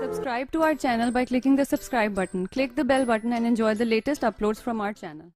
Subscribe to our channel by clicking the subscribe button. Click the bell button and enjoy the latest uploads from our channel.